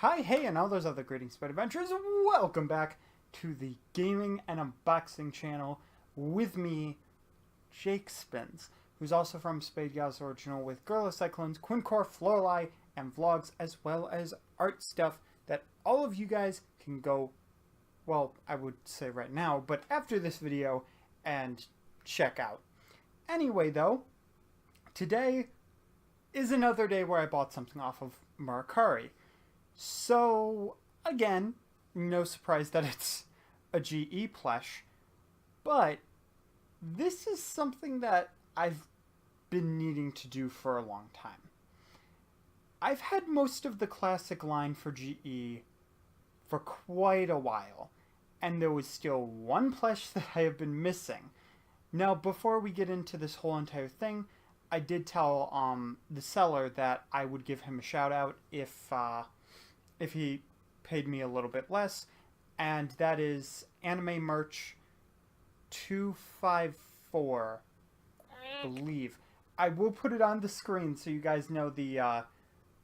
Hi, hey, and all those other greetings, but adventurers. Welcome back to the gaming and unboxing channel with me, Jake Spins, who's also from Spade Gals Original with Gorilla Cyclones, Quincore, Florali, and vlogs, as well as art stuff that all of you guys can go, well, I would say right now, but after this video, and check out. Anyway, though, today is another day where I bought something off of Mercari. So, again, no surprise that it's a GE plush, but this is something that I've been needing to do for a long time. I've had most of the classic line for GE for quite a while, and there was still one plush that I have been missing. Now, before we get into this whole entire thing, I did tell the seller that I would give him a shout out if he paid me a little bit less, and that is Anime Merch 254, I believe. I will put it on the screen so you guys know the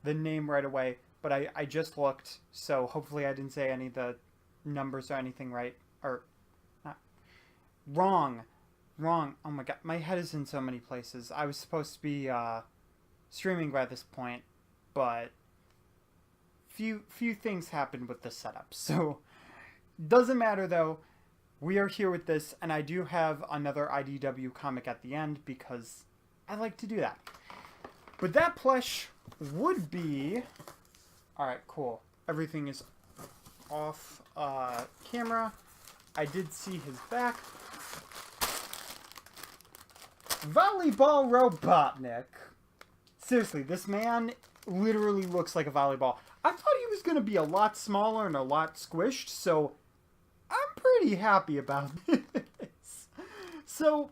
name right away, but I just looked, so hopefully I didn't say any of the numbers or anything right, or not. Wrong. Oh my god, my head is in so many places. I was supposed to be streaming by this point, but few things happened with the setup, so doesn't matter though. We are here with this, and I do have another IDW comic at the end because I like to do that. But that plush would be... Alright, cool. Everything is off camera. I did see his back. Volleyball Robotnik. Seriously, this man literally looks like a volleyball. I thought he was going to be a lot smaller and a lot squished, so I'm pretty happy about this. So,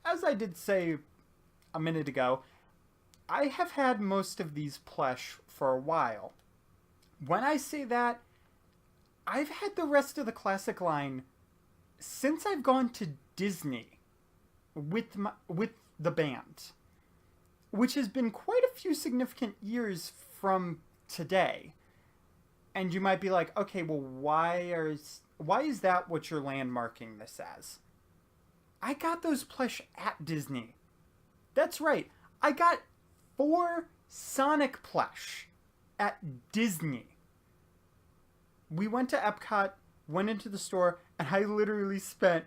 as I did say a minute ago, I have had most of these plush for a while. When I say that, I've had the rest of the classic line since I've gone to Disney with the band, which has been quite a few significant years from today. And you might be like, okay, well, why is that what you're landmarking this as? I got those plush at Disney. That's right. I got 4 Sonic plush at Disney. We went to Epcot, went into the store, and I literally spent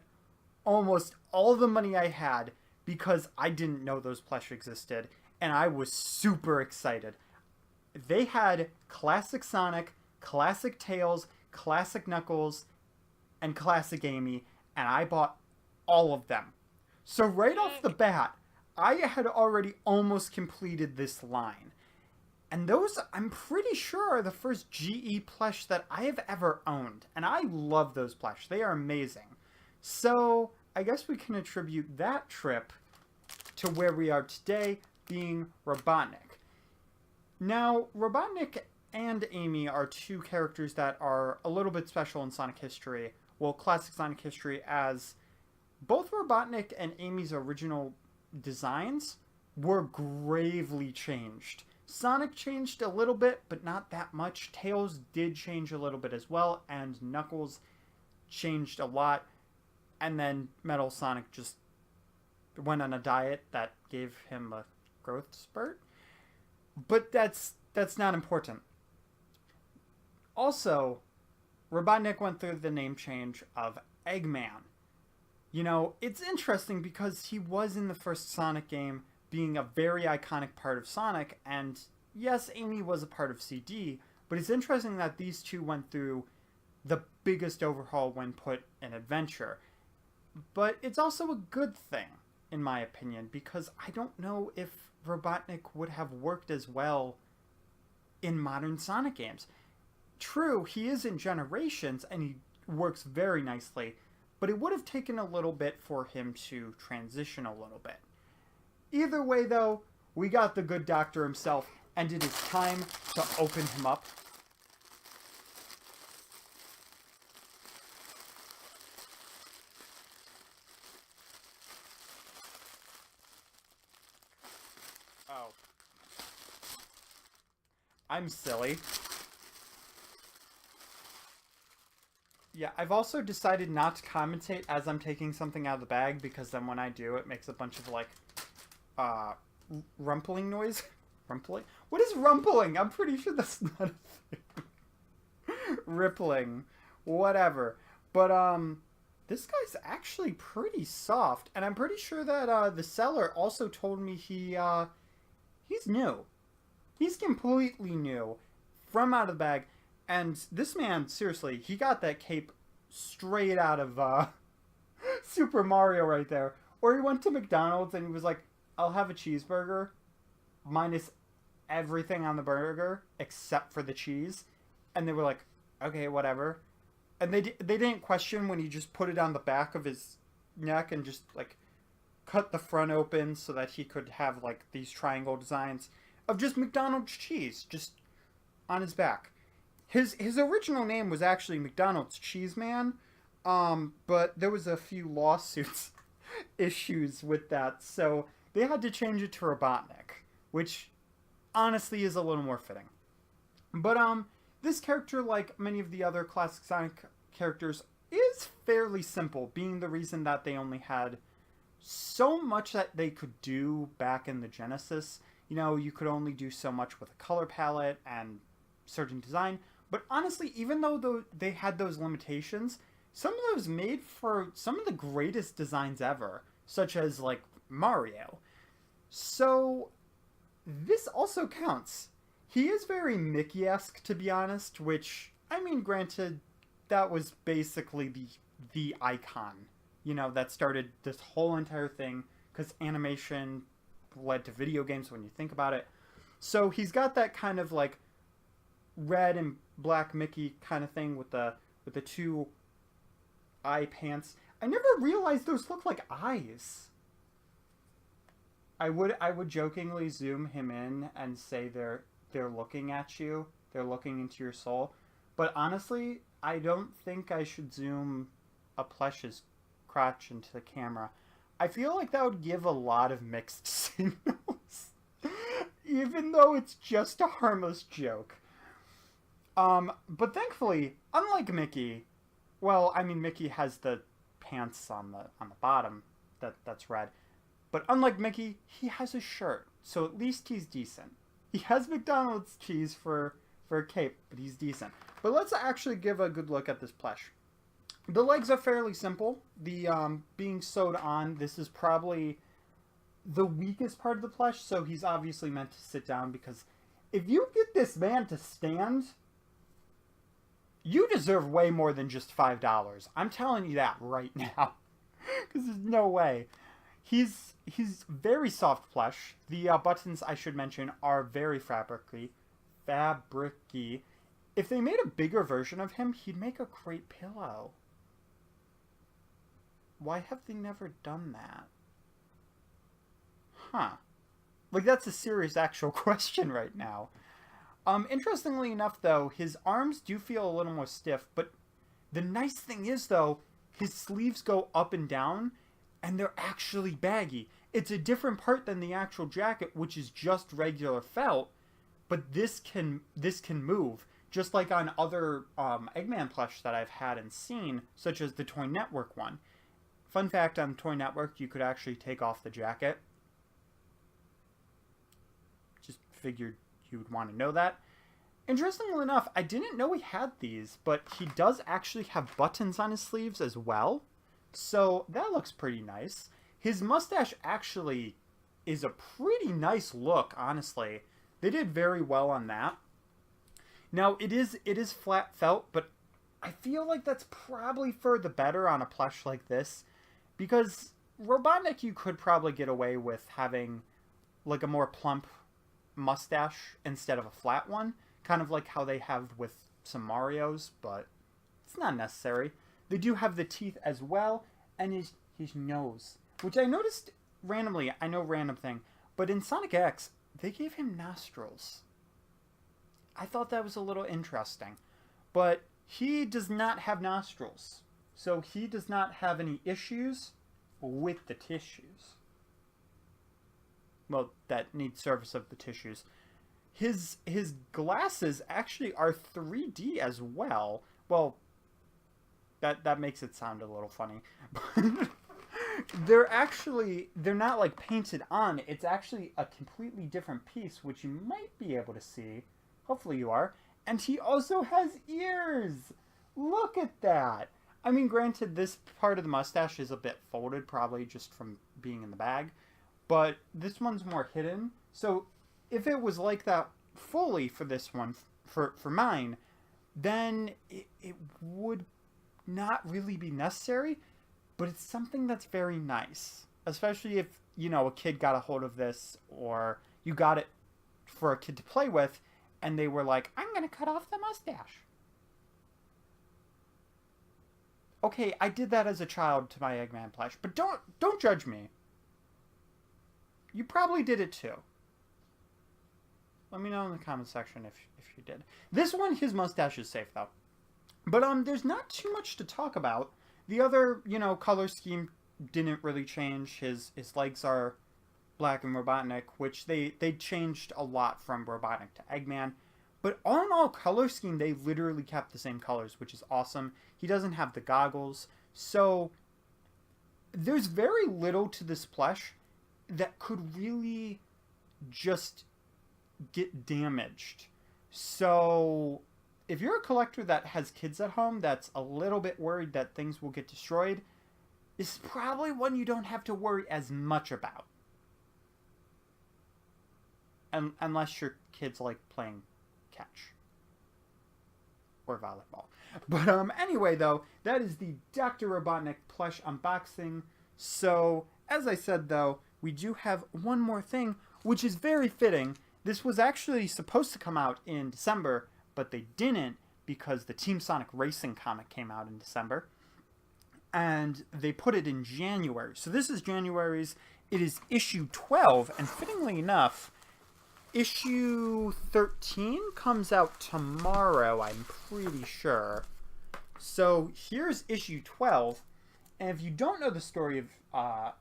almost all the money I had because I didn't know those plush existed, and I was super excited. They had classic Sonic, classic Tails, classic Knuckles, and classic Amy, and I bought all of them. So right off the bat, I had already almost completed this line. And those, I'm pretty sure, are the first GE plush that I have ever owned. And I love those plush. They are amazing. So I guess we can attribute that trip to where we are today, being Robotnik. Now, Robotnik and Amy are 2 characters that are a little bit special in Sonic history. Well, classic Sonic history, as both Robotnik and Amy's original designs were gravely changed. Sonic changed a little bit, but not that much. Tails did change a little bit as well, and Knuckles changed a lot. And then Metal Sonic just went on a diet that gave him a growth spurt. But that's not important. Also, Robotnik went through the name change of Eggman. You know, it's interesting because he was in the first Sonic game, being a very iconic part of Sonic, and yes, Amy was a part of CD, but it's interesting that these 2 went through the biggest overhaul when put in Adventure. But it's also a good thing, in my opinion, because I don't know if Robotnik would have worked as well in modern Sonic games. True, he is in Generations, and he works very nicely, but it would have taken a little bit for him to transition a little bit. Either way, though, we got the good doctor himself, and it is time to open him up. Oh. I'm silly. Yeah, I've also decided not to commentate as I'm taking something out of the bag, because then when I do, it makes a bunch of, like, uh, rumpling noise. Rumpling? What is rumpling? I'm pretty sure that's not a thing. Rippling. Whatever. But, this guy's actually pretty soft, and I'm pretty sure that, the seller also told me he's new. He's completely new. From out of the bag. And this man, seriously, he got that cape straight out of Super Mario right there. Or he went to McDonald's and he was like, I'll have a cheeseburger minus everything on the burger except for the cheese. And they were like, okay, whatever. And they didn't question when he just put it on the back of his neck and just, like, cut the front open so that he could have, like, these triangle designs of just McDonald's cheese just on his back. His original name was actually McDonald's Cheeseman, but there was a few lawsuits issues with that, so they had to change it to Robotnik, which honestly is a little more fitting. But this character, like many of the other classic Sonic characters, is fairly simple, being the reason that they only had so much that they could do back in the Genesis. You know, you could only do so much with a color palette and certain design. But honestly, even though they had those limitations, some of those made for some of the greatest designs ever, such as, like, Mario. So, this also counts. He is very Mickey-esque, to be honest, which, I mean, granted, that was basically the icon, you know, that started this whole entire thing, because animation led to video games when you think about it. So, he's got that kind of, like, red and black Mickey kind of thing with the two eye pants. I never realized those look like eyes. I would jokingly zoom him in and say they're looking at you. They're looking into your soul. But honestly, I don't think I should zoom a plush's crotch into the camera. I feel like that would give a lot of mixed signals. Even though it's just a harmless joke. But thankfully, unlike Mickey, well, I mean, Mickey has the pants on the bottom that's red. But unlike Mickey, he has a shirt, so at least he's decent. He has McDonald's cheese for a cape, but he's decent. But let's actually give a good look at this plush. The legs are fairly simple. The being sewed on, this is probably the weakest part of the plush, so he's obviously meant to sit down, because if you get this man to stand, you deserve way more than just $5. I'm telling you that right now. Because there's no way. He's very soft plush. The buttons, I should mention, are very fabric-y. If they made a bigger version of him, he'd make a great pillow. Why have they never done that? Huh. Like, that's a serious actual question right now. Interestingly enough, though, his arms do feel a little more stiff, but the nice thing is, though, his sleeves go up and down, and they're actually baggy. It's a different part than the actual jacket, which is just regular felt, but this can move, just like on other Eggman plush that I've had and seen, such as the Toy Network one. Fun fact, on Toy Network, you could actually take off the jacket. Just figured you would want to know that. Interestingly enough, I didn't know he had these, but he does actually have buttons on his sleeves as well. So that looks pretty nice. His mustache actually is a pretty nice look, honestly. They did very well on that. Now, it is flat felt, but I feel like that's probably for the better on a plush like this, because Robotnik you could probably get away with having like a more plump mustache instead of a flat one, kind of like how they have with some Marios, but it's not necessary. They do have the teeth as well, and his nose, which I noticed randomly. I know, random thing, but in Sonic X, they gave him nostrils. I thought that was a little interesting, but he does not have nostrils, so he does not have any issues with the tissues. Well, that need service of the tissues. His glasses actually are 3D as well. Well, That makes it sound a little funny. They're not like painted on. It's actually a completely different piece, which you might be able to see. Hopefully you are. And he also has ears. Look at that. I mean, granted, this part of the mustache is a bit folded, probably just from being in the bag. But this one's more hidden. So if it was like that fully for this one, for mine, then it would not really be necessary. But it's something that's very nice. Especially if, you know, a kid got a hold of this, or you got it for a kid to play with, and they were like, I'm going to cut off the mustache. Okay, I did that as a child to my Eggman plush, but don't judge me. You probably did it too. Let me know in the comment section if you did. This one, his mustache is safe though. But there's not too much to talk about. The other, you know, color scheme didn't really change. His legs are black and Robotnik, which they changed a lot from Robotnik to Eggman. But all in all, color scheme, they literally kept the same colors, which is awesome. He doesn't have the goggles. So there's very little to this plush that could really just get damaged. So if you're a collector that has kids at home that's a little bit worried that things will get destroyed, this is probably one you don't have to worry as much about. Unless your kids like playing catch or volleyball. But anyway though, that is the Dr. Robotnik plush unboxing. So as I said though, we do have one more thing, which is very fitting. This was actually supposed to come out in December, but they didn't because the Team Sonic Racing comic came out in December. And they put it in January. So this is January's. It is issue 12, and fittingly enough, issue 13 comes out tomorrow, I'm pretty sure. So here's issue 12. And if you don't know the story of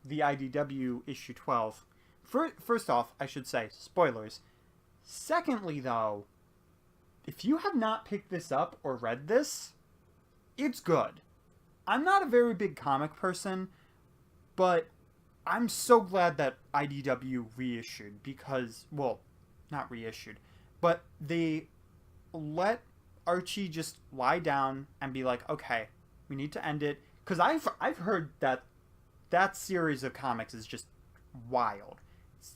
the IDW issue 12, first off, I should say, spoilers. Secondly, though, if you have not picked this up or read this, it's good. I'm not a very big comic person, but I'm so glad that IDW reissued because, well, not reissued, but they let Archie just lie down and be like, okay, we need to end it. Because I've heard that series of comics is just wild.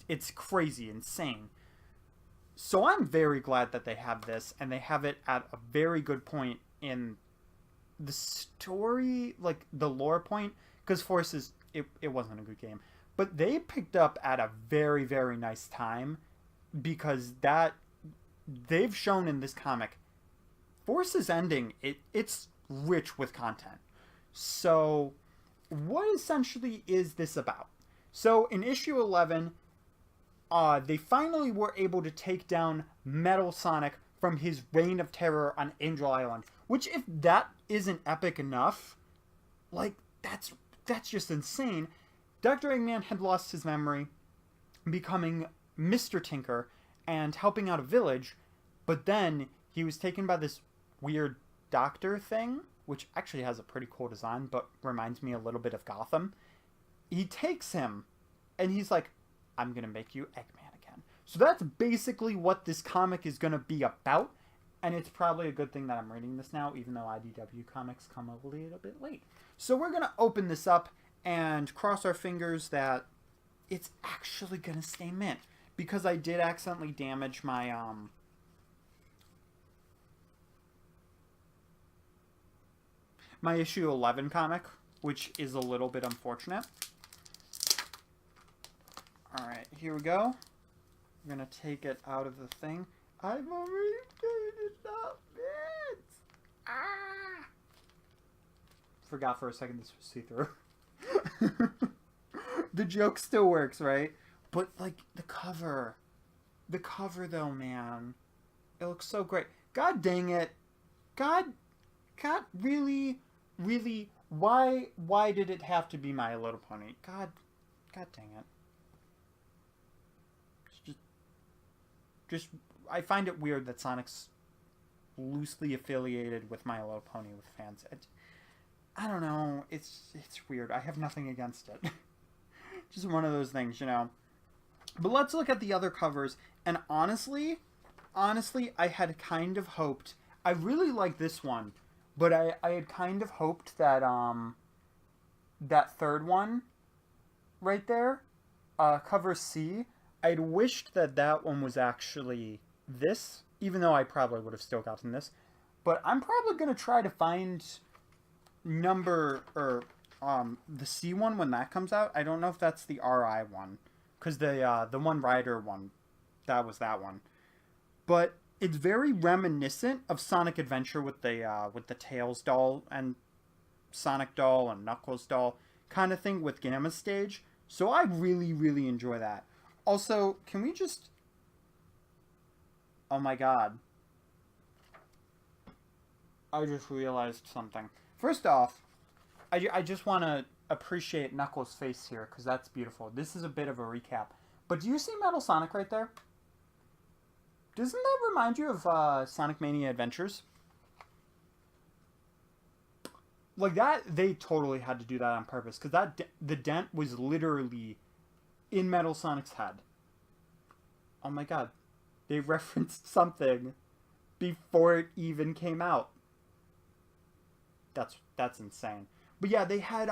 It's crazy, insane. So I'm very glad that they have this, and they have it at a very good point in the story, like the lore point, because Forces, it wasn't a good game. But they picked up at a very, very nice time, because that they've shown in this comic, Forces ending, it's rich with content. So what essentially is this about? So in issue 11, they finally were able to take down Metal Sonic from his reign of terror on Angel Island. Which, if that isn't epic enough, like, that's just insane. Dr. Eggman had lost his memory, becoming Mr. Tinker, and helping out a village, but then he was taken by this weird doctor thing, which actually has a pretty cool design, but reminds me a little bit of Gotham. He takes him, and he's like, I'm gonna make you Eggman again. So that's basically what this comic is gonna be about, and it's probably a good thing that I'm reading this now, even though IDW comics come a little bit late. So we're gonna open this up and cross our fingers that it's actually gonna stay mint, because I did accidentally damage my my issue 11 comic, which is a little bit unfortunate. Alright, here we go. We're going to take it out of the thing. I've already taken it out, bits! Ah! Forgot for a second this was see-through. The joke still works, right? But, like, the cover. The cover, though, man. It looks so great. God dang it. God, really, why did it have to be My Little Pony? God dang it. Just, I find it weird that Sonic's loosely affiliated with My Little Pony with fans. I don't know. It's weird. I have nothing against it. Just one of those things, you know. But let's look at the other covers. And honestly, I had kind of hoped. I really like this one, but I had kind of hoped that that third one, right there, cover C. I'd wished that that one was actually this, even though I probably would have still gotten this. But I'm probably gonna try to find the C one when that comes out. I don't know if that's the RI one, because the One Rider one, that was that one. But it's very reminiscent of Sonic Adventure with the Tails doll and Sonic doll and Knuckles doll kind of thing with Gamma Stage. So I really, really enjoy that. Also, can we just... Oh my god. I just realized something. First off, I just want to appreciate Knuckles' face here, because that's beautiful. This is a bit of a recap. But do you see Metal Sonic right there? Doesn't that remind you of Sonic Mania Adventures? Like that, they totally had to do that on purpose, because the dent was literally in Metal Sonic's head. Oh my god. They referenced something before it even came out. That's insane. But yeah, they had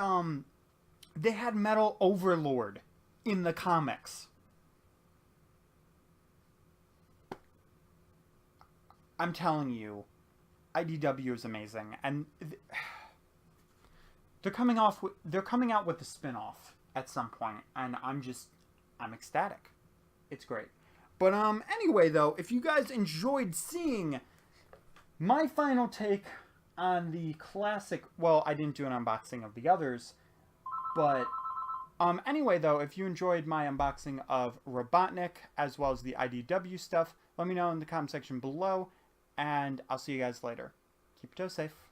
Metal Overlord in the comics. I'm telling you, IDW is amazing, and they're coming out with a spin-off at some point, and I'm ecstatic. It's great. But anyway though, if you guys enjoyed seeing my final take on the classic, well, I didn't do an unboxing of the others, but anyway though, if you enjoyed my unboxing of Robotnik as well as the IDW stuff, let me know in the comment section below, and I'll see you guys later. Keep your toes safe.